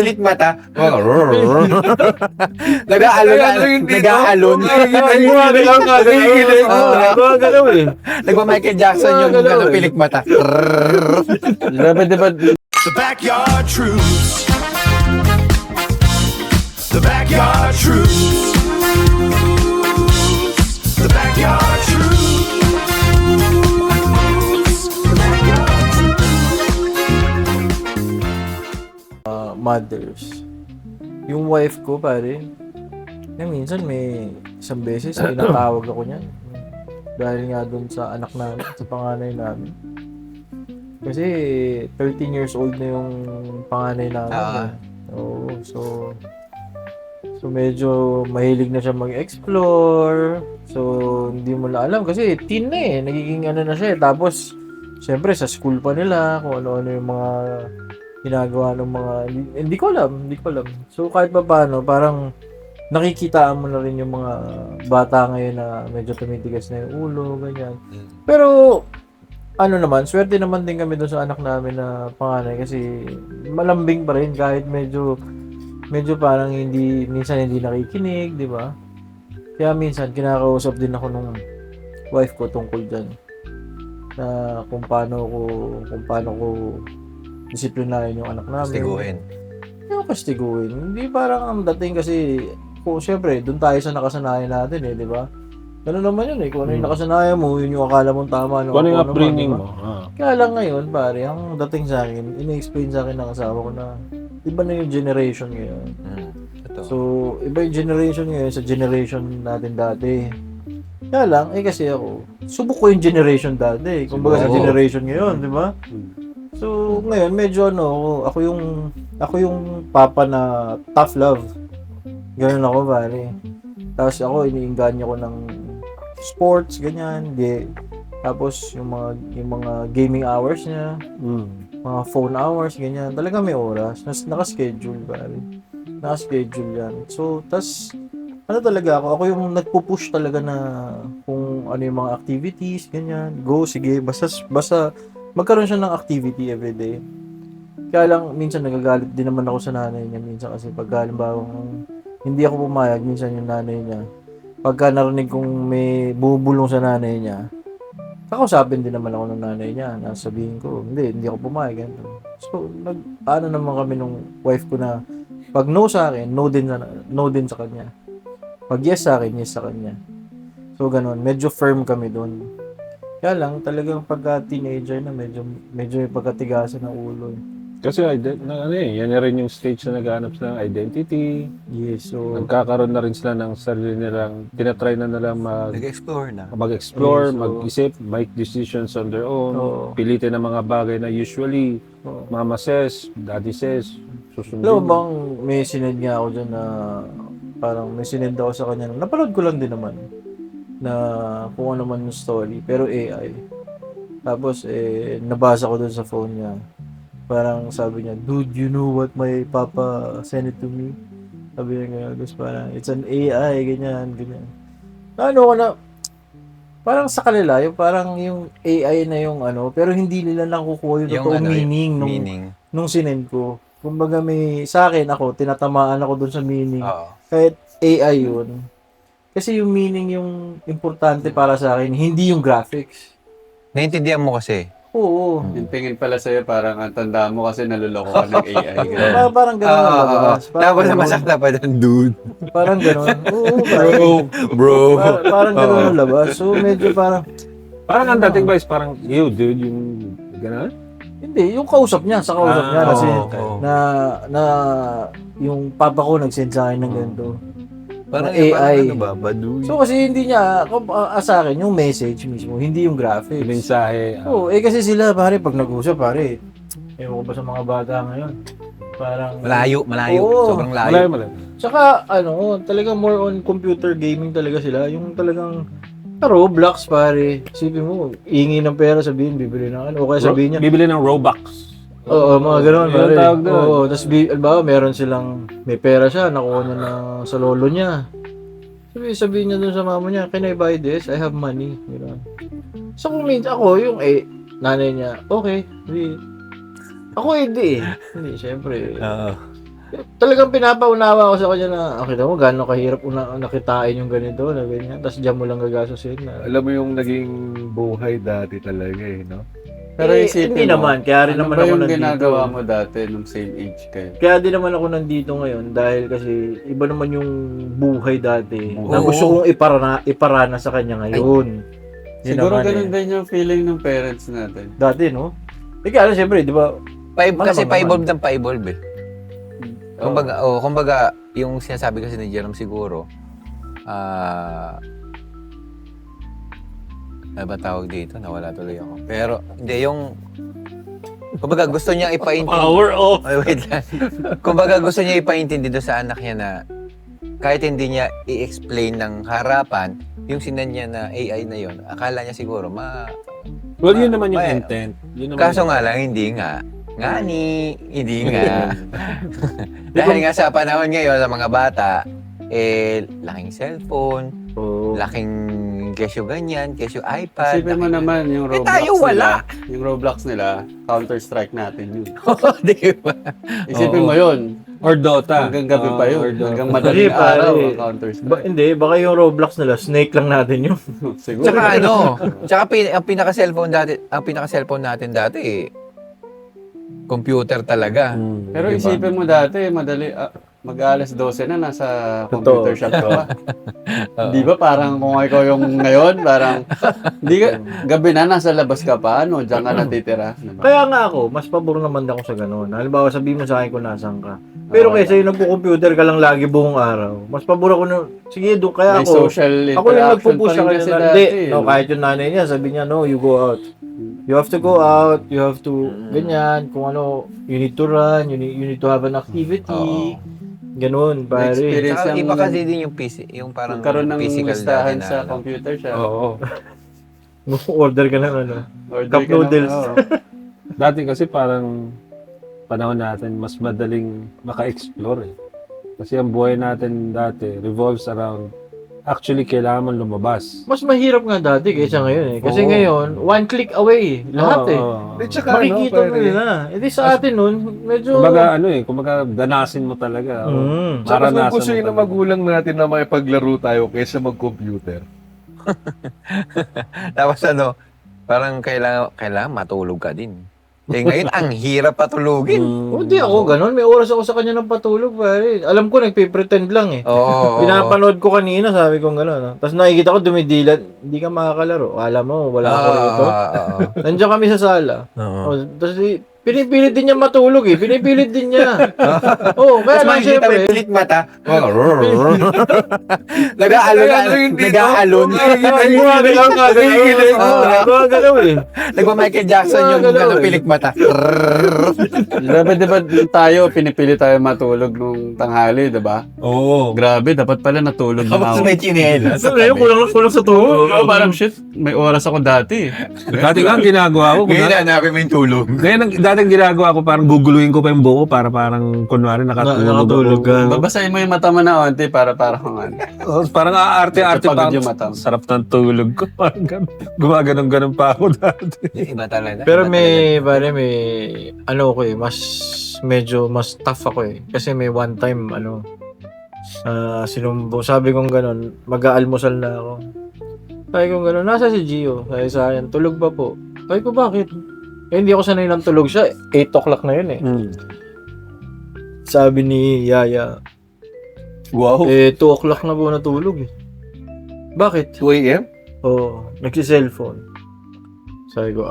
Pilik mata. Nag-aalon. Nagpa-Michael Jackson yung pilik mata. The Backyard Truths. The Backyard Truths. The Backyard Truths. The Backyard Mothers. Yung wife ko, pare, minsan may isang beses pinatawag ako niyan. Dahil nga doon sa anak namin, sa panganay namin. Kasi 13 years old na yung panganay namin. Oo, so medyo mahilig na siya mag-explore. So hindi mo na alam kasi teen na eh, nagiging ano na siya eh. Tapos syempre sa school pa nila kung ano-ano yung mga ginagawa ng mga hindi ko alam. So kahit pa paano, parang nakikitaan mo na rin yung mga bata ngayon na medyo tumitigas na yung ulo, ganyan. Pero ano naman, swerte naman din kami doon sa anak namin na panganay kasi malambing pa rin kahit medyo parang minsan hindi nakikinig, di ba? Kaya minsan kinakausap din ako nung wife ko tungkol diyan na kung paano ko disiplinahin yung anak namin. Stiguin. Yung pastiguin. Hindi parang ang dating kasi kung syempre doon tayo sa nakasanayan natin eh, di ba? Ganun naman yun eh. Kung ano yung nakasanayan mo, yun yung akala mong tama. Kung ano yung upbringing mo. Kaya lang ngayon, pare, ang dating sa akin, ini-explain sa akin ng asawa ko na iba na yung generation ngayon. So, iba yung generation ngayon sa generation natin dati. Kaya lang, kasi ako, subok ko yung generation dati. Kumbaga sa generation ngayon, di ba? So, ngayon, medyo ako yung papa na tough love. Ganun ako, pare. Tapos ako, iniinganyo ko ng sports, ganyan. Tapos, yung mga gaming hours niya, mga phone hours, ganyan. Talaga may oras. Naka-schedule, pare. Naka-schedule yan. So, tas, talaga ako? Ako yung nagpo-push talaga na kung ano yung mga activities, ganyan. Go, sige. Basta magkaroon siya ng activity everyday. Kaya lang, minsan nagagalit din naman ako sa nanay niya. Minsan kasi pag halimbawa hindi ako pumayag, minsan yung nanay niya. Pagka narinig kong may bubulong sa nanay niya, kakausapin din naman ako ng nanay niya. Nasabihin ko, hindi ako pumayag. Ganito. So, naman kami nung wife ko na pag no sa akin, no din sa kanya. Pag yes sa akin, yes sa kanya. So, ganun. Medyo firm kami doon. Kaya lang, talagang pagka-teenager na medyo may pagkatigasan ng ulo. Kasi yan na rin yung stage na naghahanap sila ng identity. Yes, so Nagkakaroon na rin sila ng sarili nilang, tinatry na nilang Nag-explore na. mag-explore, Yes, so mag-isip, make decisions on their own, Oo. pilitin ng mga bagay na usually Oo. mama says, daddy says, susundin. alam mo bang may sinend nga ako dyan na parang may sinend ako sa kanya. Napanood ko lang din naman na kung ano man yung story, pero AI. Tapos nabasa ko dun sa phone niya. Parang sabi niya, dude, you know what my papa sent it to me? Sabi niya nga, guys, parang it's an AI, ganyan. Ano ko na, parang sa kanila, yung parang yung AI na yung pero hindi nila nakukuha yung totoong meaning nung sinend ko. Kumbaga sa akin ako, tinatamaan ako dun sa meaning. Kahit AI yun. Kasi yung meaning yung importante para sa akin, hindi yung graphics. Naiintindihan mo kasi. Oo. Yung tingin pala sa'yo, parang ang tanda mo kasi naluloko ka ng AI. Parang gano'n na labas. Tapos masakta pa doon, dude. Parang gano'n. Oo, Bro. parang gano'n na labas. So, medyo parang, Parang ang dating ba is parang, you dude, yung gano'n? hindi, yung kausap niya, sa kausap niya. Kasi, oo. na yung papa ko nag-send sa akin ng ganito. Parang AI. Ano ba? Baduy. So, kasi hindi niya, sa akin, yung message mismo, hindi yung graphics. Mensahe. Oo, kasi sila, pare, pag nag-usap, pare, ewan ko ba sa mga bata ngayon, parang... Malayo. Oo. Sobrang layo. Malay. Tsaka, talagang more on computer gaming talaga sila. Yung talagang Roblox, pare. Isipin mo, iingi ng pera, sabihin, bibili ng O kaya sabihin niya, Bibili ng Robux. oo, mga gano'n, Yun ang pare. tawag doon. Oo, tapos, albawa, meron silang, may pera siya, nakuha niya sa lolo niya. Sabihin niya dun sa mama niya, can I buy this? I have money. Gano'n. So, kung minsan ako, yung nanay niya, okay, hindi. Ako hindi eh. Hindi, syempre. Oo. talagang pinapaunawa ko sa kanya na, okay mo, gano'n kahirap nakitain yung ganito, na ganyan. Tapos diyan mo lang gagastusin na. Alam mo yung naging buhay dati talaga eh, no? Pero isipin hindi mo, naman, kaya rin ano naman ba ako yung nandito. ginagawa mo dati nung same age kayo? Kaya din naman ako nandito ngayon dahil kasi iba naman yung buhay dati na Oo. gusto kong iparana sa kanya ngayon. Yun Siguro naman ganun din yung feeling ng parents natin. Dati, no? Kaya alam, siyempre, di ba? Kasi Malamang pa-evolve ng pa-evolve eh. Kumbaga, yung sinasabi kasi ni Jerome siguro, ano ba tawag dito? Nawala tuloy ako. Pero, hindi, yung, kumbaga gusto niya ipaintindi. Power off! Ay, wait lang. Kumbaga gusto niya ipaintindi doon sa anak niya na kahit hindi niya i-explain ng harapan, yung sinan niya na AI na yon, akala niya siguro, Well, yun naman yung May- intent. Yun naman kaso nga lang, hindi nga. Hindi nga. Dahil nga sa panahon ngayon, sa mga bata, laking cellphone, Oo. laking kesyo ganyan, kesyo iPad. Isipin mo laking- naman yung Roblox tayo wala. nila. Yung Roblox nila, Counter-Strike natin yun. Di ba? Isipin Oo. mo yun. Or Dota. Hanggang gabi pa Or yun. Dota. Hanggang madaling Hindi, pare. araw ang Counter-Strike. Hindi, baka yung Roblox nila, snake lang natin yun. Siguro. Tsaka tsaka ang pinaka-cellphone natin dati computer talaga. Pero Diba? isipin mo dati, madali, mag-alas 12 na, nasa Totoo. computer shop ka pa. Di ba parang kung ikaw yung ngayon, parang, di ka, gabi na, nasa labas ka pa, ano, diyan ka natitira. Diba? Kaya nga ako, mas pabor naman ako sa ganun. Halimbawa, sabihin mo sa akin kung nasan ka. Pero Okay kaysa yung nagpo-computer ka lang lagi buong araw, mas pabor ako na, sige, doon kaya May ako. social Ako yung interaction nagpo-push pa sa rin kanya kasi na, dati. hindi, no, kahit yung nanay niya, sabi niya, no, you go out. You have to go out, you have to, ganyan, kung ano, you need to run, you need to have an activity. Ganun, pare. Experience. Tsaka Yung- iba kasi din yung yung parang Magkaroon ng physical listahan dati na sa ano. computer shop. Oo. Order ka ng ano. Order Cup ka ng- noodles. oo. Dati kasi parang panahon natin mas madaling maka-explore eh. Kasi ang buhay natin dati revolves around actually kailangan mong lumabas. Mas mahirap nga dati kaysa ngayon eh. Kasi Oo. ngayon, one click away. Lahat eh. Oo. Makikita mo nila. Hindi sa atin nun, medyo... Kumbaga danasin mo talaga. Mm. Para Tapos gusto yun ng magulang natin na makipaglaro tayo kaysa mag-computer. Tapos parang kailangan matulog ka din. Ngayon, ang hirap patulugin. Hindi ako ganun. May oras ako sa kanya ng patulog, pare. Alam ko, nagpe-pretend lang eh. Oo. Pinapanood ko kanina, sabi ko gano'n. Tapos nakikita ko dumidilat, hindi ka makakalaro. Alam mo, wala ako rito. Nandiyan kami sa sala. Oo. Tapos pinipilit din niya matulog eh. Pinipilit din niya. Oo, kaya Tapos lang makikita may siyempre. pilit mata. Nag-aalon. Gumagalaw eh. Nagpa-Michael Jackson yung Gumagalaw eh. pilik mata. Grabe, di ba tayo, pinipili tayo matulog nung tanghali, di ba? Oo. Grabe, dapat pala natulog na Tapos ako. may chinelas. So, ngayon, kulang sa tulog. Oo, parang shit, may oras ako dati. Dati nga ang ginagawa ko. Ngayon na hanapin mo yung tulog. Dati ang ginagawa ko parang guguluhin ko pa yung buko para parang kunwari nakatulog ka. Babasahin mo yung mata mo na onti para parang ano. Parang aarte-arte Pagod pa. yung mata mo. Sarap ng tulog ko. Parang gumaganon-ganon pa ako dati. Iba talaga. Pero may ano ko eh, medyo mas tough ako eh. Kasi may one time, sabi kong gano'n, mag-aalmusal na ako. Sabi kong gano'n, nasa si Gio? Sabi sa akin, tulog ba po? Sabi ko, bakit? Hindi ako sanay ng tulog siya. 8 o'clock na yun eh. Sabi ni Yaya, Wow. 2 o'clock na po natulog eh. Bakit? 2 a.m.? Oo, nagsi-cellphone. Sabi ko,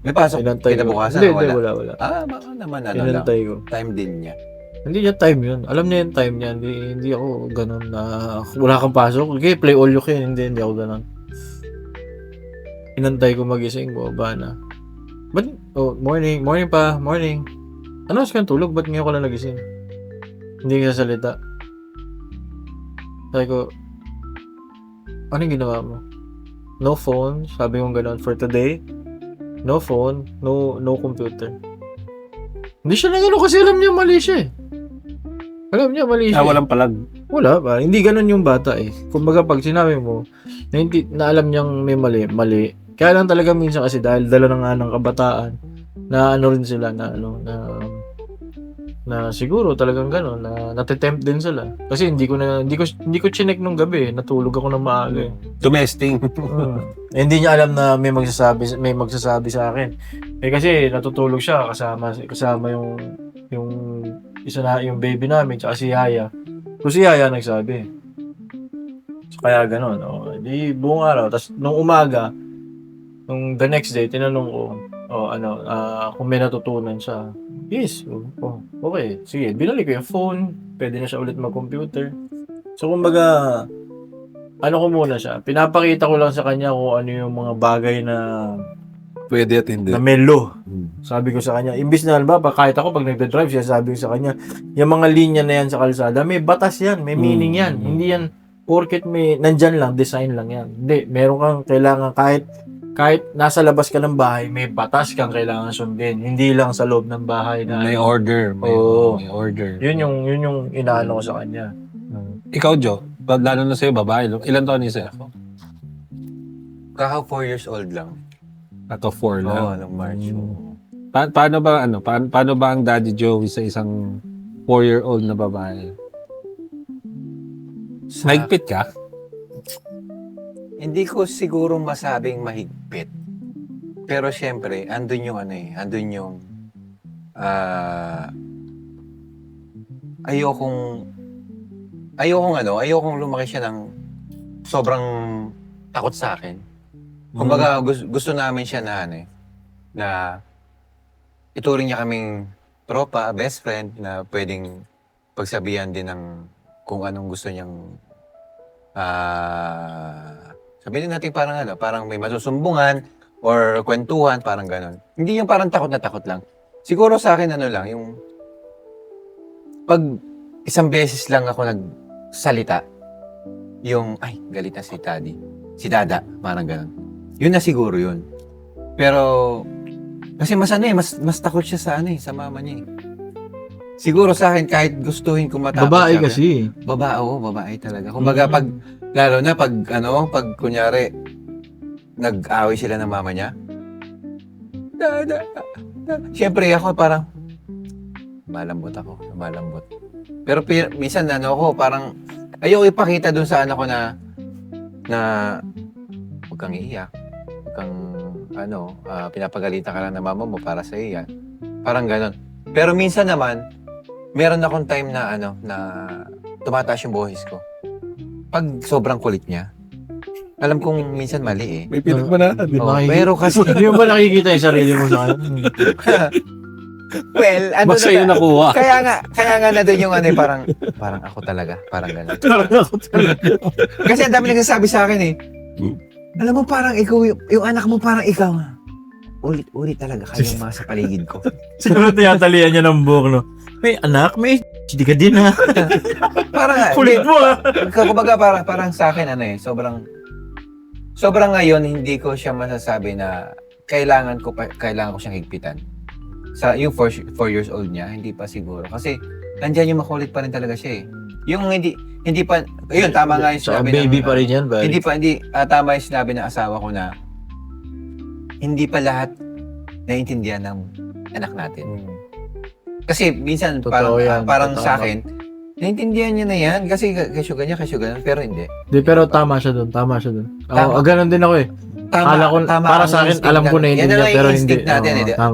May pasok inantay ko. kinabukasan Hindi, wala. wala. Baka naman lang. Inantay ko. Time din niya. Hindi niya time yun. Alam niya yung time niya. Hindi ako ganun na wala kang pasok. Okay, play all you can. Hindi ako ganun. Inantay ko magising. Baba na. Morning pa. Morning. Ano oras kang tulog? Ba't ngayon ko lang nagising? Hindi ka salita. Sabi ko, anong ginawa mo? No phone. Sabi ko ganun for today. No phone. No computer. Hindi siya na gano'n kasi alam niya mali siya eh. Alam niya mali siya. Walang palag. Wala ba? Hindi ganun yung bata eh. Kumbaga pag sinabi mo na alam niyang may mali. Kaya lang talaga minsan kasi dahil dala na nga ng kabataan na ano rin sila na na siguro talagang gano'n, na natitempt din sila. Kasi hindi ko chinek nung gabi, natulog ako ng maaga. Domestic. Eh, hindi niya alam na may magsasabi sa akin. Eh kasi natutulog siya kasama yung yung baby namin tsaka si Yaya. So si Yaya nagsabi. So kaya gano'n, di buong araw. Tapos nung umaga, nung the next day, tinanong ko, kung may natutunan siya. Yes. Okay. Sige, binalik ko yung phone. Pwede na siya ulit mag-computer. So, kumbaga, ko muna siya. Pinapakita ko lang sa kanya kung ano yung mga bagay na Pwede at hindi. melo. Sabi ko sa kanya, imbis na kahit ako pag nagda-drive siya, sabi ko sa kanya, yung mga linya na yan sa kalsada, may batas yan, may meaning yan. Hindi yan, porket nandyan lang, design lang yan. Hindi, meron kang kailangan kahit nasa labas ka ng bahay, may batas kang kailangan sundin. Hindi lang sa loob ng bahay na May order. May order. Yun yung inaano ko sa kanya. Ikaw, Joe, lalo na sa'yo, babae. Ilan taon niya sa'yo? Kaka 4 years old lang. Ato 4 lang. Oo, nung March. Paano ba ang Daddy Joey sa isang 4-year-old na babae? Mahigpit ka? Hindi ko siguro masabing mahigpit. Pero syempre, andun yung ayokong lumaki siya ng sobrang takot sa akin. Kumbaga, gusto namin siya na ituring niya kaming tropa, best friend, na pwedeng pagsabihan din ng kung anong gusto niyang sabihin natin parang may masusumbungan or kwentuhan, parang ganon. Hindi yung parang takot na takot lang. Siguro sa akin yung pag isang beses lang ako nagsalita, yung galit na si Dada, parang ganon. Yun na siguro yun. Pero kasi mas takot siya sa mama niya. Siguro sa akin kahit gustuhin ko matapos. Babae kasi. Babae talaga. Kumbaga lalo na pag kunyari, nag-away sila ng mama niya. Siyempre ako parang, malambot. Pero minsan parang, ayoko ipakita dun sa anak ko na huwag kang iiyak. Huwag kang, pinapagalitan ka lang ng mama mo para sa iya. Parang ganon. Pero minsan naman, meron akong time na tumataas yung boses ko. Pag sobrang kulit niya, alam kong minsan mali eh. May pinagmanahan. Pero kasi, Hindi mo ba nakikita yung sarili mo sa kanya? well, Mas sa'yo nakuha. Kaya nga na doon yung parang ako talaga, parang gano'n. Kasi ang dami nagsasabi sa akin eh. Alam mo, parang ikaw, yung anak mo parang ikaw. Ulit talaga kayong mga sa paligid ko. Siguro tinatalian niya ng buhok, no? May anak, may hindi ka din, ha? Parang Kulit mo, ha? Kumbaga parang sa akin sobrang ngayon hindi ko siya masasabi na kailangan ko siyang higpitan. Sa yung 4 years old niya, hindi pa siguro kasi nandiyan yung makulit pa rin talaga siya eh. Yung hindi pa ayun tama nga yung sinabi baby pa rin yan, ba? Tama yung sinabi ng asawa ko na hindi pa lahat naiintindihan ng anak natin. Kasi minsan parang sa akin, naiintindihan niya na yan kasi kasyo ganyan, pero hindi. Pero tama siya dun. Oo, ganun din ako eh. Tama, para sa akin, alam ko na hindi niya, pero hindi.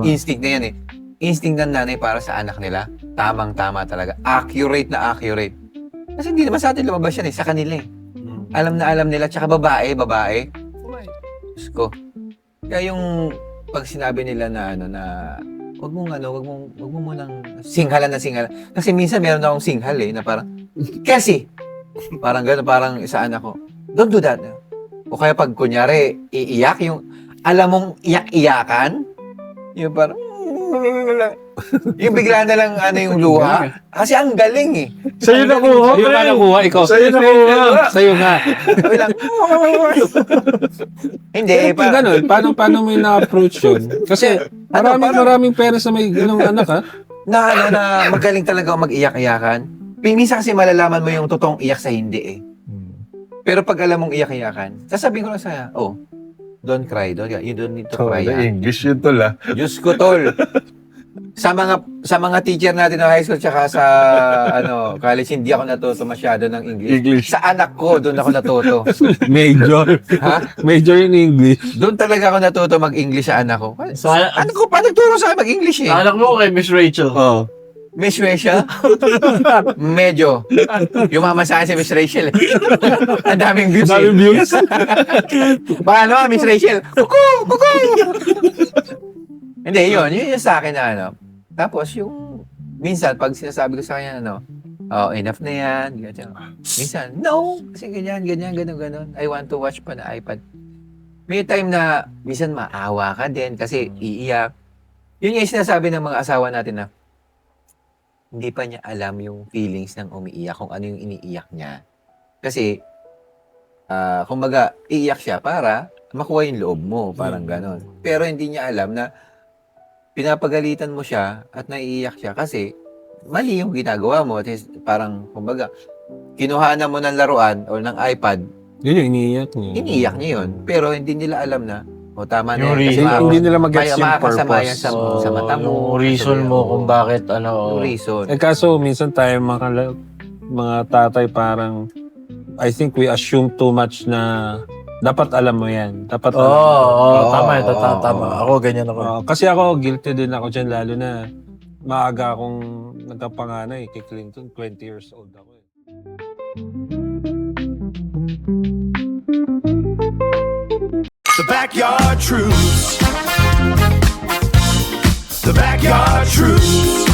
Instinct na yan eh. Instinct ng nanay para sa anak nila, tamang-tama talaga. Accurate. Kasi hindi naman sa atin lumabas yan eh, sa kanila eh. Alam nila, tsaka babae. Diyos ko. Kaya yung pag sinabi nila na wag mo munang singhalan. Kasi minsan meron akong singhal eh, na parang, kasi, parang gano'n, parang sa anak ko, don't do that. O kaya pag kunyari, iiyak, yung, alam mong iyak-iyakan, yung parang, yung bigla na lang yung luha. Kasi ang galing eh. Sa'yo nakuha, Sa'yo nga nakuha, ikaw. Sa'yo nga. Bilang, hindi. Ganun, paano mo yung na-approach yun? Kasi maraming pera sa may ganung anak, ha? Na magaling talaga mag-iyak-iyakan. Minsan kasi malalaman mo yung totoong iyak sa hindi eh. Pero pag alam mong iyak-iyakan, sasabihin ko lang sa'yo, don't cry, you don't need to cry. English yun tol ah. Diyos ko, tol. sa mga teacher natin ng high school tsaka sa college, hindi ako natuto masyado ng English. English. Sa anak ko, doon ako natuto. Major. Ha? Major in English. Doon talaga ako natuto mag-English sa anak ko. So, Ano ko pa nagturo sa akin mag-English eh? anak mo kay Miss Rachel. Oh. Miss Rachel? Medyo. Yumama sa akin si Miss Rachel. Ang daming views. Daming views. Paano, Miss Rachel? Kuku! Kuku! Hindi, yun yung sa akin na Tapos yung, minsan, pag sinasabi ko sa kanya, enough na yan, ganyan. Minsan, no, kasi ganyan, ganon. I want to watch pa na iPad. May time na, minsan maawa ka din kasi iiyak. Yun yung sinasabi ng mga asawa natin na, hindi pa niya alam yung feelings ng umiiyak, kung ano yung iniiyak niya. Kasi, kumbaga, iiyak siya para makuha yung loob mo, parang ganon. Pero hindi niya alam na pinapagalitan mo siya at naiiyak siya kasi mali yung ginagawa mo. At parang, kumbaga, kinuhanan mo ng laruan o ng iPad, Yun yung iniiyak niya. iniiyak niya yun. Pero hindi nila alam na, tama na Yung yan. Kasi reason. Hindi nila mag-gets kaya yung makakasama purpose. yan sa mata mo. Yung reason mo kung bakit, Yung reason. Kaso, minsan tayo mga tatay parang, I think we assume too much na dapat alam mo yan. Dapat alam mo. tama yun, Oo. tama. Ako, ganyan ako. Kasi ako, guilty din ako dyan, lalo na maaga akong nagkapanganay kay Clinton, 20 years old ako. The Backyard Truths. The Backyard Truths.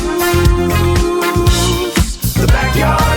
The Backyard